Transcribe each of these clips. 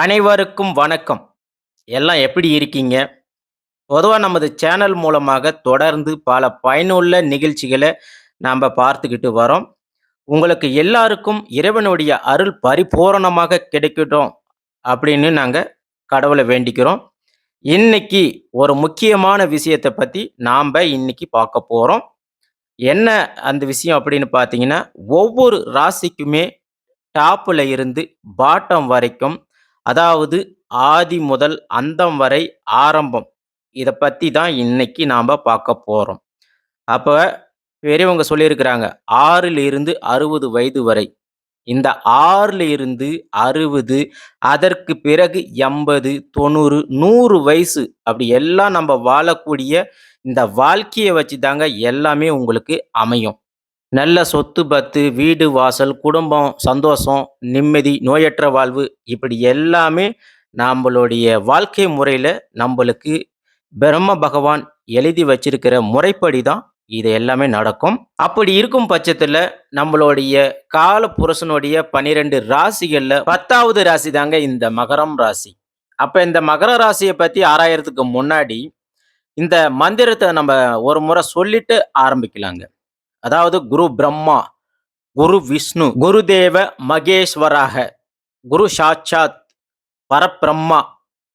அனைவருக்கும் வணக்கம். எல்லாம் எப்படி இருக்கீங்க? பொதுவா நமது சேனல் மூலமாக தொடர்ந்து பல பயனுள்ள நிகழ்ச்சிகள நாம பார்த்துக்கிட்டு வரோம். உங்களுக்கு எல்லாருக்கும் இறைவனுடைய அருள் பரிபூரணமாக கிடைக்கட்டும் அப்படின்னு நாங்க கடவுள வேண்டிக்கிறோம். இன்னைக்கு ஒரு முக்கியமான விஷயத்த பத்தி இன்னைக்கு பார்க்க போறோம். என்ன அந்த விஷயம் அப்படின்னு பார்த்தீங்கன்னா, ஒவ்வொரு ராசிக்குமே டாப்ல இருந்து பாட்டம் வரைக்கும், அதாவது ஆதி முதல் அந்தம் வரை ஆரம்பம். இத பத்தி தான் இன்னைக்கு நாம பார்க்க போறோம். அப்ப பெரியவங்க சொல்லியிருக்கிறாங்க, 6ல் இருந்து 60 வயது வரை. இந்த 6ல இருந்து 60, அதற்கு பிறகு 80, 90, 100 வயசு அப்படி எல்லாம் நம்ப வாழக்கூடிய இந்த வாழ்க்கைய வச்சு தாங்க எல்லாமே உங்களுக்கு அமையும். நல்ல சொத்து பத்து, வீடு வாசல், குடும்பம், சந்தோஷம், நிம்மதி, நோயற்ற வாழ்வு இப்படி எல்லாமே நம்பளுடைய வாழ்க்கை முறையில நம்பளுக்கு பிரம்ம பகவான் எழுதி வச்சிருக்கிற முறைப்படி தான் இது எல்லாமே நடக்கும். அப்படி இருக்கும் பட்சத்துல நம்மளுடைய கால புருஷனுடைய 12 ராசிகள்ல 10வது ராசி தாங்க இந்த மகரம் ராசி. அப்ப இந்த மகர ராசிய பத்தி ஆராயறதுக்கு முன்னாடி, இந்த மந்திரத்த நம்ம ஒரு முறை சொல்லிட்டு ஆரம்பிக்கலாங்க. அதாவது குரு பிரம்மா, குரு விஷ்ணு, குருதேவ மகேஸ்வராக, குரு சாட்சாத் பரபிரம்மா,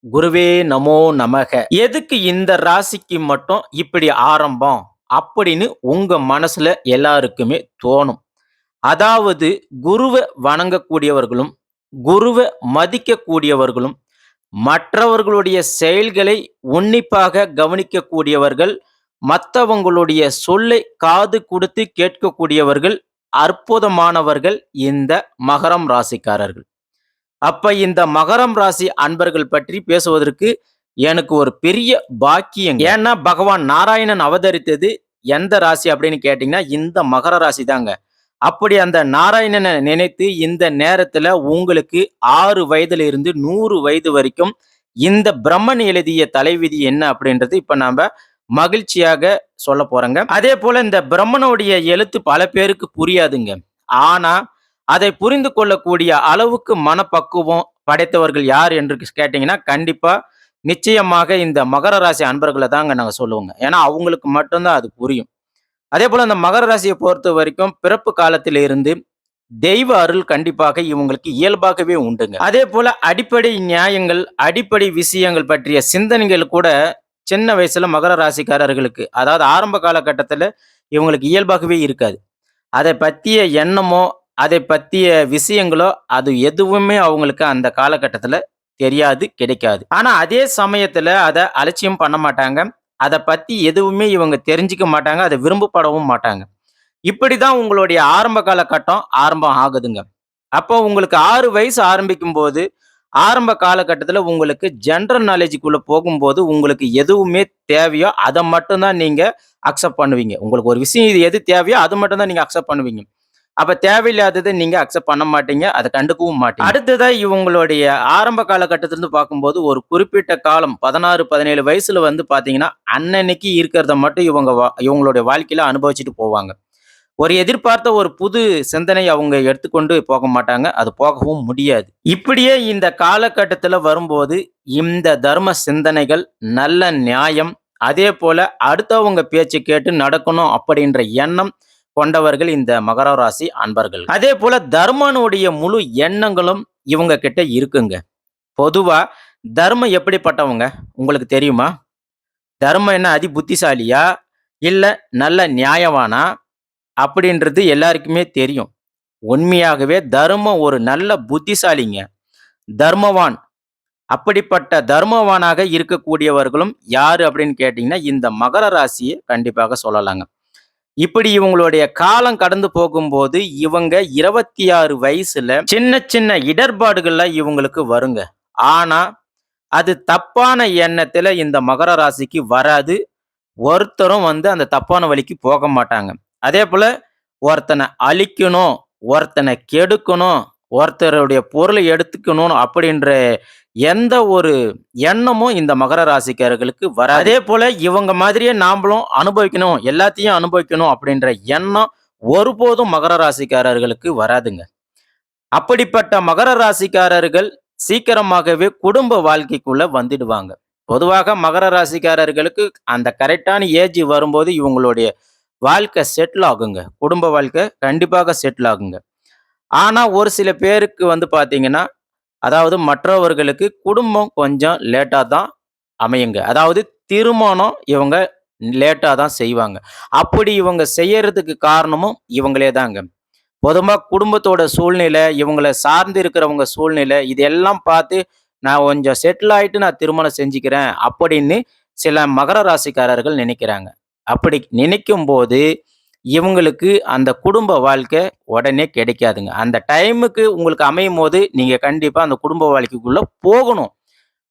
குருவே நமோ நமக. எதுக்கு இந்த ராசிக்கு மட்டும் இப்படி ஆரம்பம் அப்படின்னு உங்க மனசுல எல்லாருக்குமே தோணும். அதாவது குருவ வணங்கக்கூடியவர்களும், குருவ மதிக்கக்கூடியவர்களும், மற்றவர்களுடைய செயல்களை உன்னிப்பாக கவனிக்கக்கூடியவர்கள், மத்தவங்களுடைய சொல்லை காது கொடுத்து கேட்கக்கூடியவர்கள், அற்புதமானவர்கள் இந்த மகரம் ராசிக்காரர்கள். அப்ப இந்த மகரம் ராசி அன்பர்கள் பற்றி பேசுவதற்கு எனக்கு ஒரு பெரிய பாக்கியம். ஏன்னா பகவான் நாராயணன் அவதரித்தது எந்த ராசி அப்படின்னு கேட்டீங்கன்னா இந்த மகர ராசி தாங்க. அப்படி அந்த நாராயணனை நினைத்து இந்த நேரத்துல உங்களுக்கு 6 வயதுல இருந்து 100 வயது வரைக்கும் இந்த பிரம்மன் எழுதிய தலைவிதி என்ன அப்படின்றது இப்ப நாம மகிழ்ச்சியாக சொல்ல போறேங்க. அதே போல இந்த பிரம்மனுடைய எழுத்து பல பேருக்கு புரியாதுங்க. ஆனா அதை புரிந்து கொள்ளக்கூடிய அளவுக்கு மனப்பக்குவம் படைத்தவர்கள் யார் என்று கேட்டீங்கன்னா கண்டிப்பா நிச்சயமாக இந்த மகர ராசி அன்பர்களை தாங்க நாங்க சொல்லுவோங்க. ஏன்னா அவங்களுக்கு மட்டும்தான் அது புரியும். அதே போல அந்த மகர ராசியை பொறுத்த வரைக்கும் பிறப்பு காலத்தில இருந்து தெய்வ அருள் கண்டிப்பாக இவங்களுக்கு இயல்பாகவே உண்டுங்க. அதே போல அடிப்படை நியாயங்கள், அடிப்படை விஷயங்கள் பற்றிய சிந்தனைகள் கூட சின்ன வயசுல மகர ராசிக்காரர்களுக்கு, அதாவது ஆரம்ப காலகட்டத்துல இவங்களுக்கு இயல்பாகவே இருக்காது. அதை பத்திய எண்ணமோ, அதை பத்திய விஷயங்களோ, அது எதுவுமே அவங்களுக்கு அந்த காலகட்டத்துல தெரியாது, கிடைக்காது. ஆனா அதே சமயத்துல அத அலட்சியம் பண்ண மாட்டாங்க. அத பத்தி எதுவுமே இவங்க தெரிஞ்சுக்க மாட்டாங்க. அத விரும்பப்படவும் மாட்டாங்க. இப்படிதான் உங்களுடைய ஆரம்ப காலகட்டம் ஆரம்பம் ஆகுதுங்க. அப்போ உங்களுக்கு 6 வயசு ஆரம்பிக்கும்போது, ஆரம்ப காலகட்டத்தில உங்களுக்கு ஜெனரல் நாலேட்ஜ்க்குள்ள போகும்போது, உங்களுக்கு எதுவுமே தேவையோ, அத மட்டும் தான் நீங்க அக்செப்ட் பண்ணுவீங்க. உங்களுக்கு ஒரு விஷயம் இது எது தேவையோ, அது மட்டும் தான் நீங்க அக்செப்ட் பண்ணுவீங்க. அப்ப தேவையில்லாதத நீங்க அக்செப்ட் பண்ண மாட்டீங்க. அத கண்டுக்கவும் மாட்டீங்க. அடுத்ததா இவங்களுடைய ஆரம்ப காலகட்டத்திலிருந்து பார்க்கும்போது, ஒரு குறிப்பிட்ட காலம் 16, 17 வயசுல வந்து பார்த்தீங்கன்னா, அன்னன்னைக்கு இருக்கிறத மட்டும் இவங்களுடைய வாழ்க்கையில அனுபவிச்சுட்டு போவாங்க. ஒரு எதிர்பார்த்த ஒரு புது சிந்தனை அவங்க எடுத்துக்கொண்டு போக மாட்டாங்க. அது போகவும் முடியாது. இப்படியே இந்த காலகட்டத்துல வரும்போது, இந்த தர்ம சிந்தனைகள், நல்ல நியாயம், அதேபோல அடுத்தவங்க பேச்சு கேட்டு நடக்கணும் அப்படின்ற எண்ணம் கொண்டவர்கள் இந்த மகர ராசி அன்பர்கள். அதேபோல தர்மனுடைய முழு எண்ணங்களும் இவங்க கிட்ட இருக்குங்க. பொதுவா தர்மம் எப்படிப்பட்டவங்க உங்களுக்கு தெரியுமா? தர்மம் என்ன அதி புத்திசாலியா? இல்ல நல்ல நியாயவானா? அப்படின்றது எல்லாருக்குமே தெரியும். உண்மையாகவே தர்மம் ஒரு நல்ல புத்திசாலிங்க. தர்மவான். அப்படிப்பட்ட தர்மவானாக இருக்கக்கூடியவர்களும் யாரு அப்படின்னு கேட்டீங்கன்னா, இந்த மகர ராசிய கண்டிப்பாக சொல்லலாங்க. இப்படி இவங்களுடைய காலம் கடந்து போகும்போது, இவங்க 26 வயசுல சின்ன சின்ன இடர்பாடுகள்லாம் இவங்களுக்கு வருங்க. ஆனா, அது தப்பான எண்ணத்துல இந்த மகர ராசிக்கு வராது. ஒருத்தரும் வந்து அந்த தப்பான வழிக்கு போக மாட்டாங்க. அதேபோல ஒருத்தனை அழிக்கணும், ஒருத்தனை கெடுக்கணும், ஒருத்தருடைய பொருளை எடுத்துக்கணும் அப்படின்ற எந்த ஒரு எண்ணமும் இந்த மகர ராசிக்காரர்களுக்கு வராது. அதேபோல இவங்க மாதிரியே நாமளும் அனுபவிக்கணும், எல்லாத்தையும் அனுபவிக்கணும் அப்படின்ற எண்ணம் ஒருபோதும் மகர ராசிக்காரர்களுக்கு வராதுங்க. அப்படிப்பட்ட மகர ராசிக்காரர்கள் சீக்கிரமாகவே குடும்ப வாழ்க்கைக்குள்ள வந்துடுவாங்க. பொதுவாக மகர ராசிக்காரர்களுக்கு அந்த கரெக்ட்டான ஏஜ் வரும்போது இவங்களுடைய வாழ்க்கை செட்டில் ஆகுங்க. குடும்ப வாழ்க்கை கண்டிப்பாக செட்டில் ஆகுங்க. ஆனா, ஒரு சில பேருக்கு வந்து பார்த்தீங்கன்னா, அதாவது மற்றவர்களுக்கு குடும்பம் கொஞ்சம் லேட்டா தான் அமையுங்க. அதாவது திருமணம் இவங்க லேட்டா தான் செய்வாங்க. அப்படி இவங்க செய்யறதுக்கு காரணமும் இவங்களே தாங்க. பொதுவா குடும்பத்தோட சூழ்நிலை, இவங்கள சார்ந்து இருக்கிறவங்க சூழ்நிலை, இது எல்லாம் பார்த்து நான் கொஞ்சம் செட்டில் ஆயிட்டு நான் திருமணம் செஞ்சுக்கிறேன் அப்படின்னு சில மகர ராசிக்காரர்கள் நினைக்கிறாங்க. அப்படி நினைக்கும்போது, இவங்களுக்கு அந்த குடும்ப வாழ்க்கை உடனே கிடைக்காதுங்க. அந்த டைமுக்கு உங்களுக்கு அமையும்போது, நீங்க கண்டிப்பா அந்த குடும்ப வாழ்க்கைக்குள்ள போகணும்.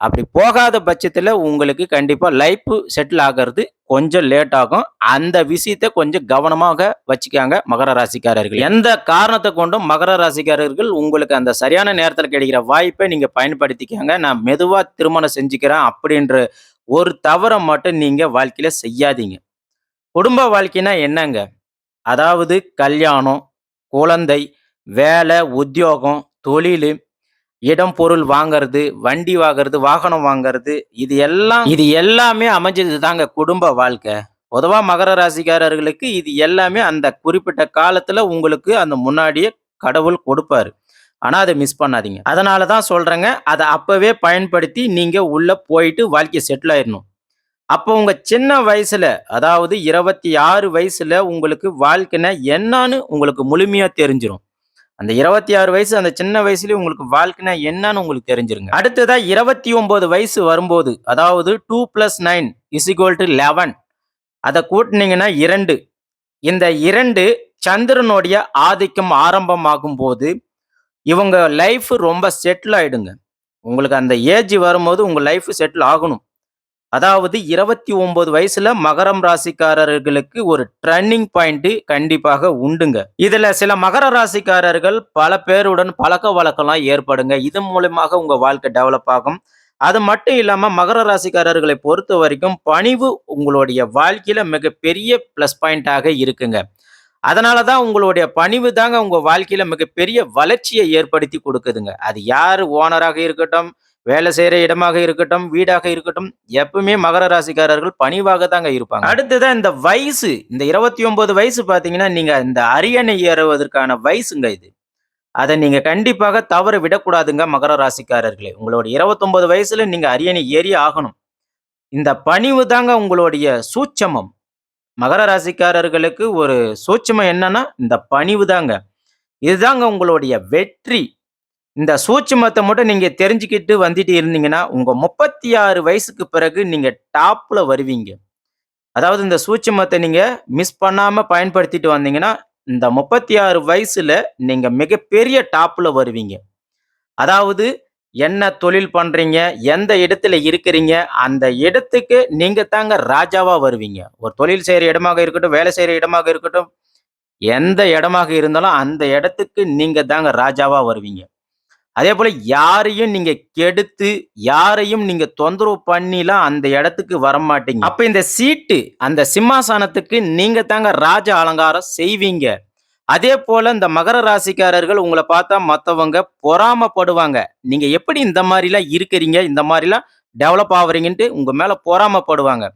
அப்படி போகாத பட்சத்தில உங்களுக்கு கண்டிப்பா லைஃப் செட்டில் ஆகுறது கொஞ்சம் லேட் ஆகும். அந்த விஷயத்த கொஞ்சம் கவனமாக வச்சுக்கங்க மகர ராசிக்காரர்கள். எந்த காரணத்த கொண்டும் மகர ராசிக்காரர்கள் உங்களுக்கு அந்த சரியான நேரத்தில கிடைக்கிற வாய்ப்பை நீங்க பயன்படுத்திக்கங்க. நான் மெதுவா திருமணம் செஞ்சுக்கிறேன் அப்படின்ற ஒரு தவற மட்டும் நீங்க வாழ்க்கையில செய்யாதீங்க. குடும்ப வாழ்க்கைன்னா என்னங்க? அதாவது கல்யாணம், குழந்தை, வேலை, உத்தியோகம், தொழிலு, இடம், பொருள் வாங்கறது, வண்டி வாங்குறது, வாகனம் வாங்குறது, இது எல்லாமே அமைஞ்சது தாங்க குடும்ப வாழ்க்கை. பொதுவா மகர ராசிக்காரர்களுக்கு இது எல்லாமே அந்த குறிப்பிட்ட காலத்துல உங்களுக்கு அந்த முன்னாடியே கடவுள் கொடுப்பாரு. ஆனா அத மிஸ் பண்ணாதீங்க. அதனால தான் சொல்றேங்க. அத அப்பவே பயன்படுத்தி நீங்க உள்ள போயிட்டு வாழ்க்கைய செட்டில் ஆயிரணும். அப்போ உங்க சின்ன வயசுல, அதாவது 26 வயசுல உங்களுக்கு வாழ்க்கைனா என்னான்னு உங்களுக்கு முழுமையா தெரிஞ்சிரும். அந்த 26 வயசு அந்த சின்ன வயசுலயே உங்களுக்கு வாழ்க்கைனா என்னன்னு உங்களுக்கு தெரிஞ்சிருங்க. அடுத்ததா 29 வயசு வரும்போது, அதாவது 2+9 = 11 அத கூட்டுனீங்கன்னா 2. இந்த 2 சந்திரனுடைய ஆதிக்கம் ஆரம்பமாகும்போது, இவங்க லைஃப் ரொம்ப செட்டில் ஆயிடுங்க. உங்களுக்கு அந்த ஏஜ் வரும்போது உங்க லைஃப் செட்டில் ஆகணும். அதாவது 29 வயசுல மகரம் ராசிக்காரர்களுக்கு ஒரு டர்னிங் பாயிண்ட் கண்டிப்பாக உண்டுங்க. இதுல சில மகர ராசிக்காரர்கள் பல பேருடன் பழக்கவழக்கம்லாம் ஏற்படுங்க. இது மூலியமாக உங்க வாழ்க்கை டெவலப் ஆகும். அது மட்டும் இல்லாம மகர ராசிக்காரர்களை பொறுத்தவரைக்கும் பணிவு உங்களுடைய வாழ்க்கையில மிகப்பெரிய பிளஸ் பாயிண்டாக இருக்குங்க. அதனால தான் உங்களுடைய பணிவு தாங்க உங்க வாழ்க்கையில மிகப்பெரிய வளர்ச்சியை ஏற்படுத்தி குடுக்குதுங்க. அது யாரு ஓனராக இருக்கட்டும், வேலை செய்ற இடமாக இருக்கட்டும், வீடாக இருக்கட்டும், எப்பவுமே மகர ராசிக்காரர்கள் பணிவாக தாங்க இருப்பாங்க. அடுத்ததா இந்த வயசு, இந்த 29 வயசு பார்த்தீங்கன்னா, நீங்க இந்த அரியணை ஏறுவதற்கான வயசுங்க இது. அத நீங்க கண்டிப்பாக தவற விடக்கூடாதுங்க மகர ராசிக்காரர்களே. உங்களோட 29 வயசுல நீங்க அரியணை ஏறியே ஆகணும். இந்த பணிவு தாங்க உங்களுடைய சூட்சமம். மகர ராசிக்காரர்களுக்கு ஒரு சூட்சுமம் என்னன்னா, இந்த பணிவு தாங்க. இதுதாங்க உங்களுடைய வெற்றி. இந்த சூட்சுமத்த மட்டும் நீங்க தெரிஞ்சுக்கிட்டு வந்துட்டு இருந்தீங்கன்னா, உங்க 36 வயசுக்கு பிறகு நீங்க டாப்ல வருவீங்க. அதாவது இந்த சூட்சுமத்த நீங்க மிஸ் பண்ணாம பயன்படுத்திட்டு வந்தீங்கன்னா, இந்த 36 வயசுல நீங்க மிகப்பெரிய டாப்ல வருவீங்க. அதாவது என்ன தொழில் பண்றீங்க? எந்த இடத்துல இருக்கிறீங்க? அந்த இடத்துக்கு நீங்க தாங்க ராஜாவா வருவீங்க. ஒரு தொழில் செய்ற இடமாக இருக்கட்டும், வேலை செய்ற இடமாக இருக்கட்டும், எந்த இடமாக இருந்தாலும் அந்த இடத்துக்கு நீங்க தாங்க ராஜாவா வருவீங்க. அதேபோல யாரையும் நீங்க கெடுத்து, யாரையும் நீங்க தொந்தரவு பண்ணிலாம் அந்த இடத்துக்கு வரமாட்டீங்க. அப்ப இந்த சீட்டு, அந்த சிம்மாசனத்துக்கு நீங்க தாங்க ராஜ அலங்காரம் செய்வீங்க. அதேபோல இந்த மகர ராசிக்காரர்கள் உங்கள பார்த்தா மத்தவங்க பொறாமப்படுவாங்க. நீங்க எப்படி இந்த மாரிலாம் இருக்கிறீங்க? இந்த மாரிலாம் டெவலப் ஆவுறீங்கன்ட்டு உங்க மேல பொறாமப்படுவாங்க.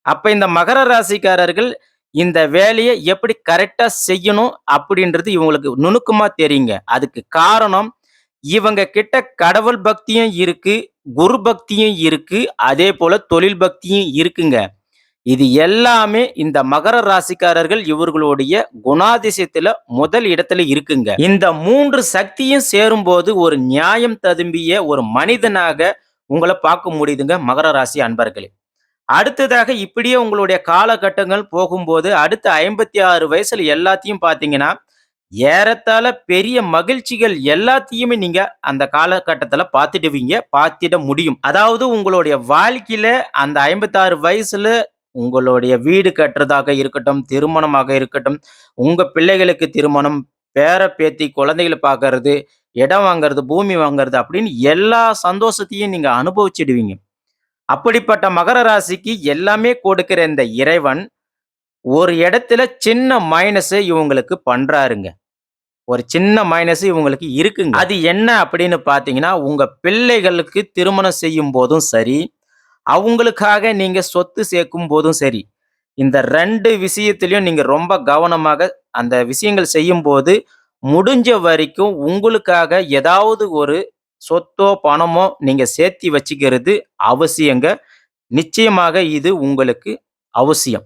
அப்ப இந்த மகர ராசிக்காரர்கள் இந்த வேலைய எப்படி கரெக்ட்டா செய்யணும் அப்படின்றது இவங்களுக்கு நுணுக்கமா தெரியுங்க. அதுக்கு காரணம் இவங்க கிட்ட கடவுள் பக்தியும் இருக்கு, குரு பக்தியும் இருக்கு, அதேபோல தொழில் பக்தியும் இருக்குங்க. இது எல்லாமே இந்த மகர ராசிக்காரர்கள் இவர்களுடைய குணாதிசயத்துல முதல் இடத்துல இருக்குங்க. இந்த 3 சக்தியும் சேரும்போது ஒரு நியாயம் ததும்பிய ஒரு மனிதனாக உங்கள பார்க்க முடியுதுங்க மகர ராசி அன்பர்களே. அடுத்ததாக இப்படியே உங்களுடைய காலகட்டங்கள் போகும்போது அடுத்த 56 வயசுல எல்லாத்தையும் பார்த்தீங்கன்னா, ஏறத்தாழ பெரிய மகிழ்ச்சிகள் எல்லாத்தையுமே நீங்க அந்த காலகட்டத்துல பார்த்துடுவீங்க, பார்த்திட முடியும். அதாவது உங்களுடைய வாழ்க்கையில அந்த 56 வயசுல உங்களுடைய வீடு கட்டுறதாக இருக்கட்டும், திருமணமாக இருக்கட்டும், உங்க பிள்ளைகளுக்கு திருமணம், பேர, பேத்தி, குழந்தைகள பார்க்கறது, இடம் வாங்குறது, பூமி வாங்குறது அப்படின்னு எல்லா சந்தோஷத்தையும் நீங்க அனுபவிச்சிடுவீங்க. அப்படிப்பட்ட மகர ராசிக்கு எல்லாமே கொடுக்கிற இந்த இறைவன், ஒரு இடத்துல சின்ன மைனஸ இவங்களுக்கு பண்றாருங்க. ஒரு சின்ன மைனஸ் இவங்களுக்கு இருக்குங்க. அது என்ன அப்படின்னு பார்த்தீங்கன்னா, உங்க பிள்ளைகளுக்கு திருமணம் செய்யும்போதும் சரி, அவங்களுக்காக நீங்க சொத்து சேர்க்கும்போதும் சரி, இந்த 2 விஷயத்திலயும் நீங்க ரொம்ப கவனமாக அந்த விஷயங்கள் செய்யும்போது, முடிஞ்ச வரைக்கும் உங்களுக்காக ஏதாவது ஒரு சொத்தோ, பணமோ நீங்க சேர்த்தி வச்சுக்கிறது அவசியங்க. நிச்சயமாக இது உங்களுக்கு அவசியம்.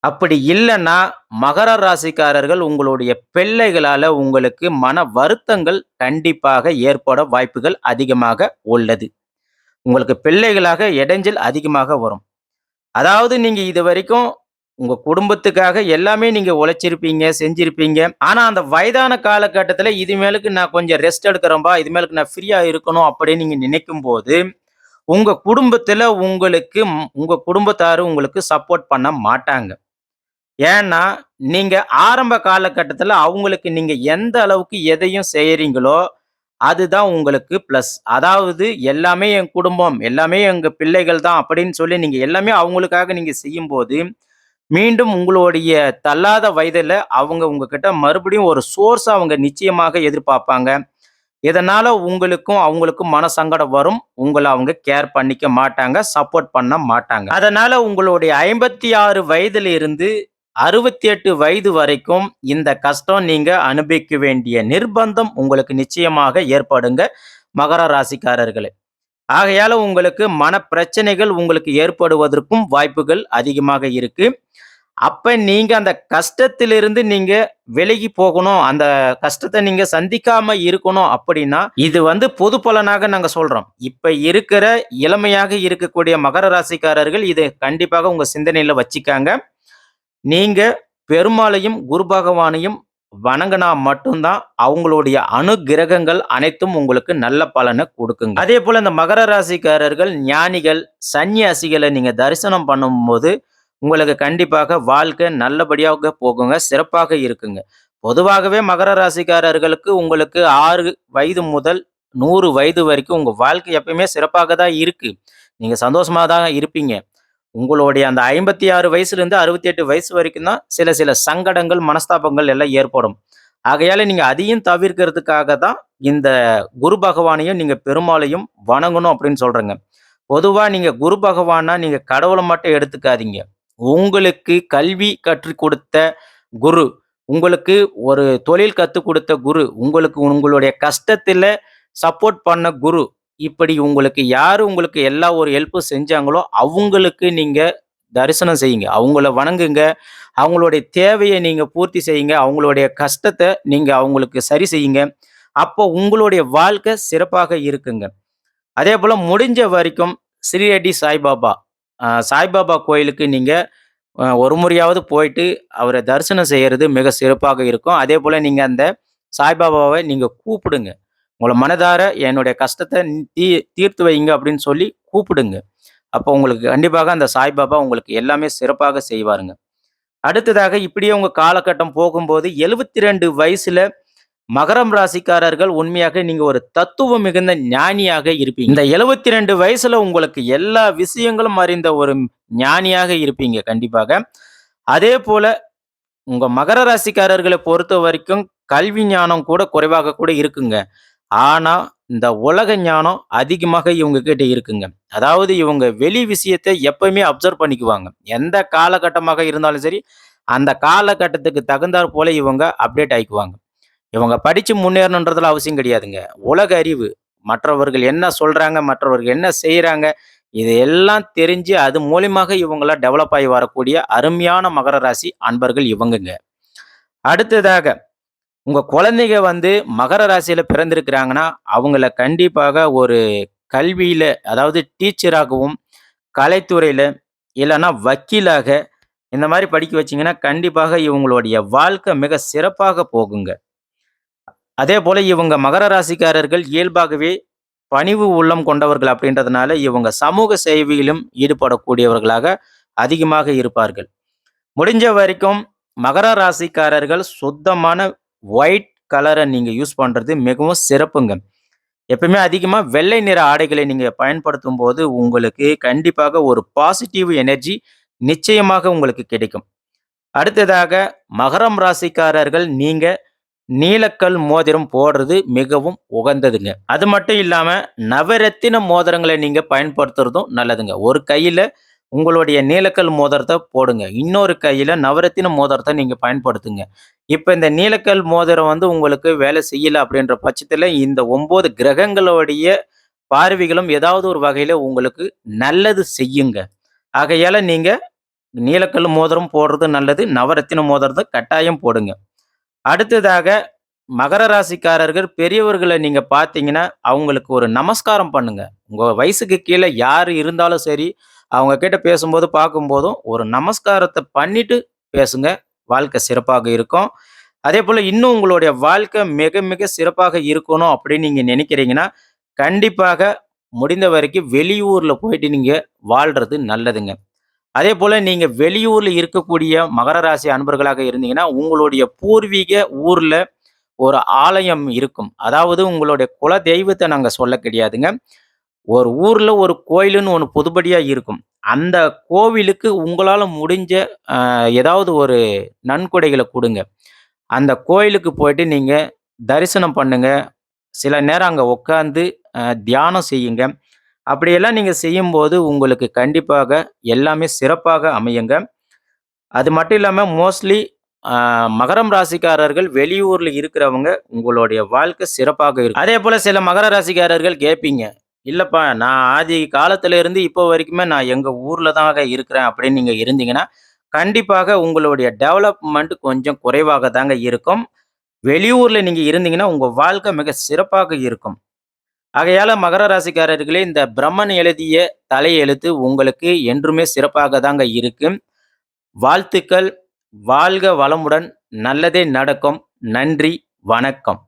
அப்படி இல்லன்னா, மகர ராசிக்காரர்கள் உங்களுடைய பிள்ளைகளால உங்களுக்கு மன வருத்தங்கள் கண்டிப்பாக ஏற்பட வாய்ப்புகள் அதிகமாக உள்ளது. உங்களுக்கு பிள்ளைகளாக இடைஞ்சல் அதிகமாக வரும். அதாவது நீங்க இதுவரைக்கும் உங்க குடும்பத்துக்காக எல்லாமே நீங்க உழைச்சிருப்பீங்க, செஞ்சிருப்பீங்க. ஆனா அந்த வயதான காலகட்டத்தில இதுமேலுக்கு நான் கொஞ்சம் ரெஸ்ட் எடுக்கிறேன்பா, இதுமேலுக்கு நான் ஃப்ரீயா இருக்கணும் அப்படின்னு நீங்க நினைக்கும்போது, உங்க குடும்பத்தில உங்களுக்கு உங்க குடும்பத்தாரு உங்களுக்கு சப்போர்ட் பண்ண மாட்டாங்க. ஏன்னா, நீங்க ஆரம்ப காலகட்டத்தில அவங்களுக்கு நீங்க எந்த அளவுக்கு எதையும் செய்றீங்களோ, அதுதான் உங்களுக்கு பிளஸ். அதாவது எல்லாமே என் குடும்பம், எல்லாமே எங்க பிள்ளைகள் தான் அப்படின்னு சொல்லி நீங்க எல்லாமே அவங்களுக்காக நீங்க செய்யும்போது, மீண்டும் உங்களுடைய தள்ளாத வயதில அவங்க உங்ககிட்ட மறுபடியும் ஒரு சோர்ஸ அவங்க நிச்சயமாக எதிர்பார்ப்பாங்க. இதனால உங்களுக்கும், அவங்களுக்கும் மனசங்கடம் வரும். உங்கள அவங்க கேர் பண்ணிக்க மாட்டாங்க. சப்போர்ட் பண்ண மாட்டாங்க. அதனால உங்களுடைய 56 வயதிலிருந்து 68 வயது வரைக்கும் இந்த கஷ்டம் நீங்க அனுபவிக்க வேண்டிய நிர்பந்தம் உங்களுக்கு நிச்சயமாக ஏற்படுங்க, மகர ராசிக்காரர்களே. ஆகையால உங்களுக்கு மனப்பிரச்சனைகள் உங்களுக்கு ஏற்படுவதற்கும் வாய்ப்புகள் அதிகமாக இருக்கு. அப்ப நீங்க அந்த கஷ்டத்திலிருந்து நீங்க விலகி போகணும். அந்த கஷ்டத்த நீங்க சந்திக்காம இருக்கணும் அப்படின்னா, இது பொது பலனாக நாங்க சொல்றோம். இப்ப இருக்கிற இளமையாக இருக்கக்கூடிய மகர ராசிக்காரர்கள் இத கண்டிப்பாக உங்க சிந்தனையில வச்சுக்கங்க. நீங்க பெருமாளையும், குரு பகவானையும் வணங்குனா மட்டும் தான் அவங்களுடைய அனுக்கிரகங்கள் அனைத்தும் உங்களுக்கு நல்ல பலன குடுக்குங்க. அதேபோல இந்த மகர ராசிக்காரர்கள், ஞானிகள், சந்நியாசிகள நீங்க தரிசனம் பண்ணும்போது, உங்களுக்கு கண்டிப்பாக வாழ்க்கை நல்லபடியாக போகுங்க. சிறப்பாக இருக்குங்க. பொதுவாகவே மகர ராசிக்காரர்களுக்கு உங்களுக்கு 6 வயது முதல் 100 வயது வரைக்கும் உங்க வாழ்க்கை எப்பயுமே சிறப்பாக தான் இருக்கு. நீங்க சந்தோஷமா தான் இருப்பீங்க. உங்களுடைய அந்த 56 வயசுலேருந்து 68 வயசு வரைக்கும் தான் சில சில சங்கடங்கள், மனஸ்தாபங்கள் எல்லாம் ஏற்படும். ஆகையால நீங்க அதையும் தவிர்க்கிறதுக்காக தான் இந்த குரு பகவானையும், நீங்க பெருமாளையும் வணங்கணும் அப்படின்னு சொல்றேங்க. பொதுவா நீங்க குரு பகவானா நீங்க கடவுள மட்டும் எடுத்துக்காதீங்க. உங்களுக்கு கல்வி கற்றுக் கொடுத்த குரு, உங்களுக்கு ஒரு தொழில் கத்துக் கொடுத்த குரு, உங்களுக்கு உங்களுடைய கஷ்டத்தில சப்போர்ட் பண்ண குரு, இப்படி உங்களுக்கு யாரு உங்களுக்கு எல்லா ஒரு ஹெல்ப்பும் செஞ்சாங்களோ, அவங்களுக்கு நீங்க தரிசனம் செய்யுங்க. அவங்கள வணங்குங்க. அவங்களுடைய தேவைய நீங்க பூர்த்தி செய்யுங்க. அவங்களுடைய கஷ்டத்த நீங்க அவங்களுக்கு சரி செய்யுங்க. அப்போ உங்களுடைய வாழ்க்கை சிறப்பாக இருக்குங்க. அதேபோல முடிஞ்ச வரைக்கும் ஷிரடி சாய்பாபா, சாய்பாபா கோயிலுக்கு நீங்க ஒரு முறையாவது போயிட்டு அவர தரிசனம் செய்யறது மிக சிறப்பாக இருக்கும். அதேபோல நீங்க அந்த சாய்பாபாவ நீங்க கூப்பிடுங்க. உங்கள மனதார என்னுடைய கஷ்டத்த தீர்த்து வைங்க அப்படின்னு சொல்லி கூப்பிடுங்க. அப்போ உங்களுக்கு கண்டிப்பாக அந்த சாய்பாபா உங்களுக்கு எல்லாமே சிறப்பாக செய்வாருங்க. அடுத்ததாக இப்படியே உங்க காலகட்டம் போகும்போது 72 வயசுல மகரம் ராசிக்காரர்கள் உண்மையாக நீங்க ஒரு தத்துவம் மிகுந்த ஞானியாக இருப்பீங்க. இந்த 72 வயசுல உங்களுக்கு எல்லா விஷயங்களும் அறிந்த ஒரு ஞானியாக இருப்பீங்க கண்டிப்பாக. அதே போல உங்க மகர ராசிக்காரர்கள பொறுத்தவரைக்கும் கல்வி ஞானம் கூட குறைவாக கூட இருக்குங்க. ஆனா, இந்த உலக ஞானம் அதிகமாக இவங்க கிட்ட இருக்குங்க. அதாவது இவங்க வெளி விஷயத்த எப்பவுமே அப்சர்வ் பண்ணிக்குவாங்க. எந்த காலகட்டமாக இருந்தாலும் சரி, அந்த காலகட்டத்துக்கு தகுந்தாற் போல இவங்க அப்டேட் ஆயிக்குவாங்க. இவங்க படிச்சு முன்னேறணுன்றதுல அவசியம் கிடையாதுங்க. உலக அறிவு, மற்றவர்கள் என்ன சொல்றாங்க, மற்றவர்கள் என்ன செய்றாங்க, இது எல்லாம் தெரிஞ்சு அது மூலியமாக இவங்கள டெவலப் ஆகி வரக்கூடிய அருமையான மகர ராசி அன்பர்கள் இவங்கங்க. அடுத்ததாக உங்க குழந்தைங்க மகர ராசியில பிறந்திருக்கிறாங்கன்னா, அவங்கள கண்டிப்பாக ஒரு கல்வியில அதாவது டீச்சராகவும், கலைத்துறையில இல்லன்னா வக்கீலாக இந்த மாரி படிக்க வச்சீங்கன்னா, கண்டிப்பாக இவங்களுடைய வாழ்க்கை மிக சிறப்பாக போகுங்க. அதேபோல இவங்க மகர ராசிக்காரர்கள் இயல்பாகவே பணிவு உள்ளம் கொண்டவர்கள் அப்படின்றதுனால, இவங்க சமூக சேவையிலும் ஈடுபடக்கூடியவர்களாக அதிகமாக இருப்பார்கள். முடிஞ்ச வரைக்கும் மகர ராசிக்காரர்கள் சுத்தமான ஒயிட் கலர நீங்க யூஸ் பண்றது மிகவும் சிறப்புங்க. எப்பவுமே அதிகமா வெள்ளை நிற ஆடைகளை நீங்க பயன்படுத்தும்போது, உங்களுக்கு கண்டிப்பாக ஒரு பாசிட்டிவ் எனர்ஜி நிச்சயமாக உங்களுக்கு கிடைக்கும். அடுத்ததாக மகரம் ராசிக்காரர்கள் நீங்க நீலக்கல் மோதிரம் போடுறது மிகவும் உகந்ததுங்க. அது மட்டும் இல்லாம நவரத்தின மோதிரங்கள நீங்க பயன்படுத்துறதும் நல்லதுங்க. ஒரு கையில உங்களுடைய நீலக்கல் மோதிரத்த போடுங்க. இன்னொரு கையில நவரத்தின மோதிரத்த நீங்க பயன்படுத்துங்க. இப்ப இந்த நீலக்கல் மோதிரம் வந்து உங்களுக்கு வேலை செய்யல அப்படின்ற பட்சத்தில இந்த 9 கிரகங்களுடைய பார்வைகளும் ஏதாவது ஒரு வகையில உங்களுக்கு நல்லது செய்யுங்க. ஆகையால நீங்க நீலக்கல் மோதிரம் போடுறது நல்லது. நவரத்தின மோதிரத்த கட்டாயம் போடுங்க. அடுத்ததாக மகர ராசிக்காரர்கள் பெரியவர்கள நீங்க பார்த்தீங்கன்னா, அவங்களுக்கு ஒரு நமஸ்காரம் பண்ணுங்க. உங்க வயசுக்கு கீழ யாரு இருந்தாலும் சரி, அவங்க கிட்ட பேசும்போது, பார்க்கும்போதும் ஒரு நமஸ்காரத்த பண்ணிட்டு பேசுங்க. வாழ்க்கை சிறப்பாக இருக்கும். அதேபோல இன்னும் உங்களுடைய வாழ்க்கை மிக, மிக சிறப்பாக இருக்கணும் அப்படின்னு நீங்க நினைக்கிறீங்கன்னா, கண்டிப்பாக முடிந்த வரைக்கும் வெளியூர்ல போயிட்டு நீங்க வாழ்றது நல்லதுங்க. அதேபோல நீங்க வெளியூர்ல இருக்கக்கூடிய மகர ராசி அன்பர்களாக இருந்தீங்கன்னா, உங்களுடைய பூர்வீக ஊர்ல ஒரு ஆலயம் இருக்கும். அதாவது உங்களுடைய குல தெய்வத்த நாங்க சொல்ல கிடையாதுங்க. ஒரு ஊர்ல ஒரு கோயிலுன்னு ஒண்ணு பொதுப்படியா இருக்கும். அந்த கோவிலுக்கு உங்களால முடிஞ்ச ஏதாவது ஒரு நன்கொடைகள குடுங்க. அந்த கோயிலுக்கு போயிட்டு நீங்க தரிசனம் பண்ணுங்க. சில நேரம் அங்க உட்கார்ந்து தியானம் செய்யுங்க. அப்படியெல்லாம் நீங்க செய்யும்போது உங்களுக்கு கண்டிப்பாக எல்லாமே சிறப்பாக அமையுங்க. அது மட்டும் இல்லாம மோஸ்ட்லி அ மகரம் ராசிக்காரர்கள் வெளியூர்ல இருக்கிறவங்க, உங்களுடைய வாழ்க்கை சிறப்பாக இருக்கும். அதேபோல சில மகர ராசிக்காரர்கள் கேட்பீங்க, "இல்லப்பா நான் ஆதி காலத்துல இருந்து இப்போ வரைக்குமே நான் எங்க ஊர்ல தாங்க இருக்கிறேன்." அப்படின்னு நீங்க இருந்தீங்கன்னா, கண்டிப்பாக உங்களுடைய டெவலப்மெண்ட் கொஞ்சம் குறைவாக தாங்க இருக்கும். வெளியூர்ல நீங்க இருந்தீங்கன்னா, உங்க வாழ்க்கை மிக சிறப்பாக இருக்கும். ஆகையால மகர ராசிக்காரர்களே, இந்த பிரம்மன் எழுதிய தலையெழுத்து உங்களுக்கு என்றுமே சிறப்பாக தாங்க இருக்கு. வாழ்த்துக்கள். வாழ்க வளமுடன். நல்லதே நடக்கும். நன்றி. வணக்கம்.